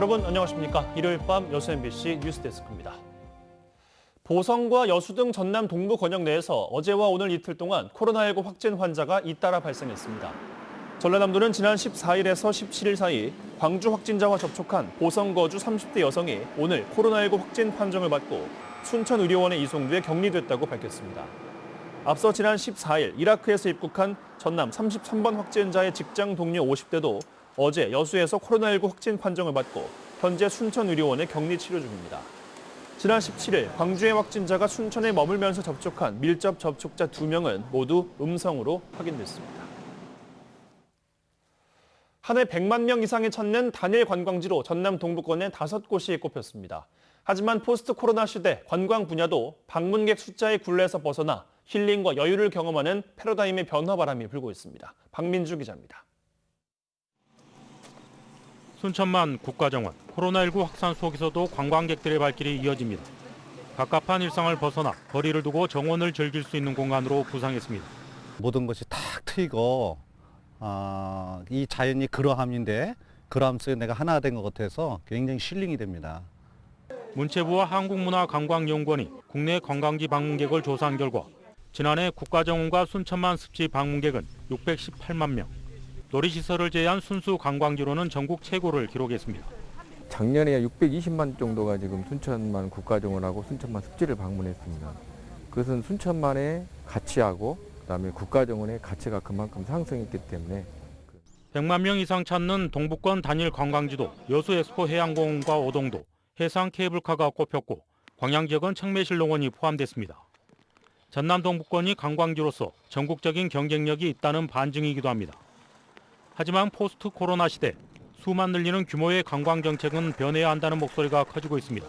여러분 안녕하십니까? 일요일 밤 여수 MBC 뉴스데스크입니다. 보성과 여수 등 전남 동부 권역 내에서 어제와 오늘 이틀 동안 코로나19 확진 환자가 잇따라 발생했습니다. 전라남도는 지난 14일에서 17일 사이 광주 확진자와 접촉한 보성 거주 30대 여성이 오늘 코로나19 확진 판정을 받고 순천의료원에 이송돼 격리됐다고 밝혔습니다. 앞서 지난 14일 이라크에서 입국한 전남 33번 확진자의 직장 동료 50대도 어제 여수에서 코로나19 확진 판정을 받고 현재 순천의료원에 격리 치료 중입니다. 지난 17일 광주의 확진자가 순천에 머물면서 접촉한 밀접 접촉자 2명은 모두 음성으로 확인됐습니다. 한 해 100만 명 이상이 찾는 단일 관광지로 전남 동부권의 5곳이 꼽혔습니다. 하지만 포스트 코로나 시대 관광 분야도 방문객 숫자의 굴레에서 벗어나 힐링과 여유를 경험하는 패러다임의 변화 바람이 불고 있습니다. 박민주 기자입니다. 순천만 국가정원, 코로나19 확산 속에서도 관광객들의 발길이 이어집니다. 갑갑한 일상을 벗어나 거리를 두고 정원을 즐길 수 있는 공간으로 부상했습니다. 모든 것이 탁 트이고 이 자연이 그러함인데 그러함 속에 내가 하나 된 것 같아서 굉장히 힐링이 됩니다. 문체부와 한국문화관광연구원이 국내 관광지 방문객을 조사한 결과 지난해 국가정원과 순천만 습지 방문객은 618만 명, 놀이시설을 제외한 순수 관광지로는 전국 최고를 기록했습니다. 작년에 620만 정도가 지금 순천만 국가정원하고 순천만 습지를 방문했습니다. 그것은 순천만의 가치하고 그다음에 국가정원의 가치가 그만큼 상승했기 때문에 100만 명 이상 찾는 동부권 단일 관광지도 여수 엑스포 해양공원과 오동도, 해상 케이블카가 꼽혔고 광양 지역은 청매실농원이 포함됐습니다. 전남 동부권이 관광지로서 전국적인 경쟁력이 있다는 반증이기도 합니다. 하지만 포스트 코로나 시대 수만 늘리는 규모의 관광 정책은 변해야 한다는 목소리가 커지고 있습니다.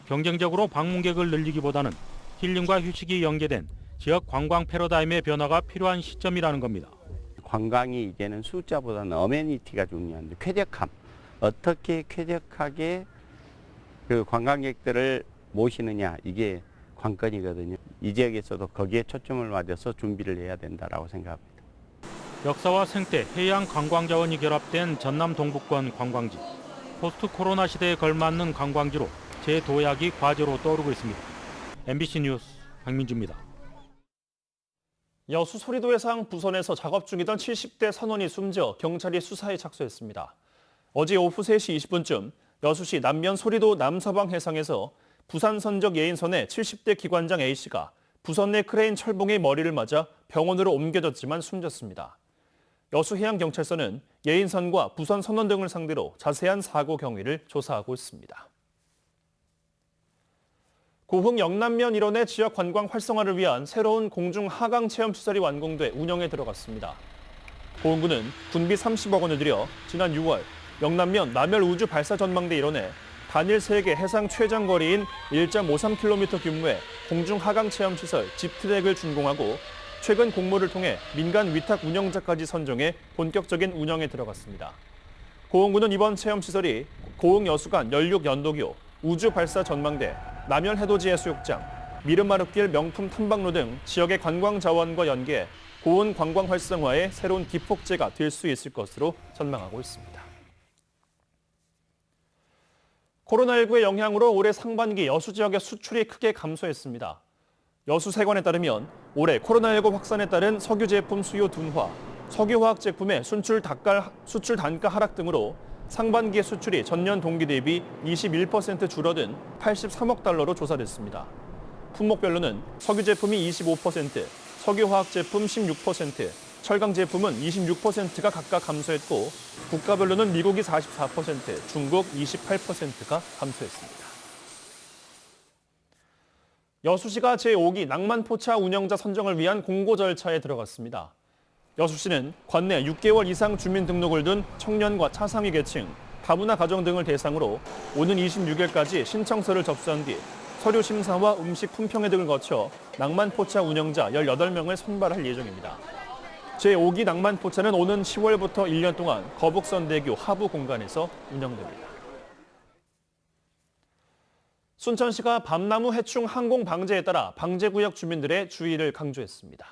경쟁적으로 방문객을 늘리기보다는 힐링과 휴식이 연계된 지역 관광 패러다임의 변화가 필요한 시점이라는 겁니다. 관광이 이제는 숫자보다는 어메니티가 중요한데 쾌적함, 어떻게 쾌적하게 그 관광객들을 모시느냐 이게 관건이거든요. 이 지역에서도 거기에 초점을 맞춰서 준비를 해야 된다라고 생각합니다. 역사와 생태, 해양 관광 자원이 결합된 전남 동부권 관광지. 포스트 코로나 시대에 걸맞는 관광지로 재도약이 과제로 떠오르고 있습니다. MBC 뉴스 박민주입니다. 여수 소리도 해상 부선에서 작업 중이던 70대 선원이 숨져 경찰이 수사에 착수했습니다. 어제 오후 3시 20분쯤 여수시 남면 소리도 남서방 해상에서 부산 선적 예인선의 70대 기관장 A씨가 부선 내 크레인 철봉의 머리를 맞아 병원으로 옮겨졌지만 숨졌습니다. 여수해양경찰서는 예인선과 부선 선원 등을 상대로 자세한 사고 경위를 조사하고 있습니다. 고흥 영남면 일원의 지역 관광 활성화를 위한 새로운 공중 하강 체험 시설이 완공돼 운영에 들어갔습니다. 고흥구는 군비 30억 원을 들여 지난 6월 영남면 남열 우주 발사 전망대 일원에 단일 세계 해상 최장거리인 1.53km 규모의 공중 하강 체험 시설 집트랙을 준공하고 최근 공모를 통해 민간 위탁 운영자까지 선정해 본격적인 운영에 들어갔습니다. 고흥구는 이번 체험 시설이 고흥 여수간 연륙 연도교, 우주 발사 전망대, 남열 해돋이 해수욕장, 미르마르길 명품 탐방로 등 지역의 관광 자원과 연계해 고흥 관광 활성화의 새로운 기폭제가 될 수 있을 것으로 전망하고 있습니다. 코로나19의 영향으로 올해 상반기 여수 지역의 수출이 크게 감소했습니다. 여수세관에 따르면 올해 코로나19 확산에 따른 석유 제품 수요 둔화, 석유화학 제품의 수출 단가 하락 등으로 상반기의 수출이 전년 동기 대비 21% 줄어든 83억 달러로 조사됐습니다. 품목별로는 석유 제품이 25%, 석유화학 제품 16%, 철강 제품은 26%가 각각 감소했고 국가별로는 미국이 44%, 중국 28%가 감소했습니다. 여수시가 제5기 낭만포차 운영자 선정을 위한 공고 절차에 들어갔습니다. 여수시는 관내 6개월 이상 주민등록을 둔 청년과 차상위 계층, 다문화 가정 등을 대상으로 오는 26일까지 신청서를 접수한 뒤 서류 심사와 음식 품평회 등을 거쳐 낭만포차 운영자 18명을 선발할 예정입니다. 제5기 낭만포차는 오는 10월부터 1년 동안 거북선대교 하부 공간에서 운영됩니다. 순천시가 밤나무 해충 항공 방제에 따라 방제구역 주민들의 주의를 강조했습니다.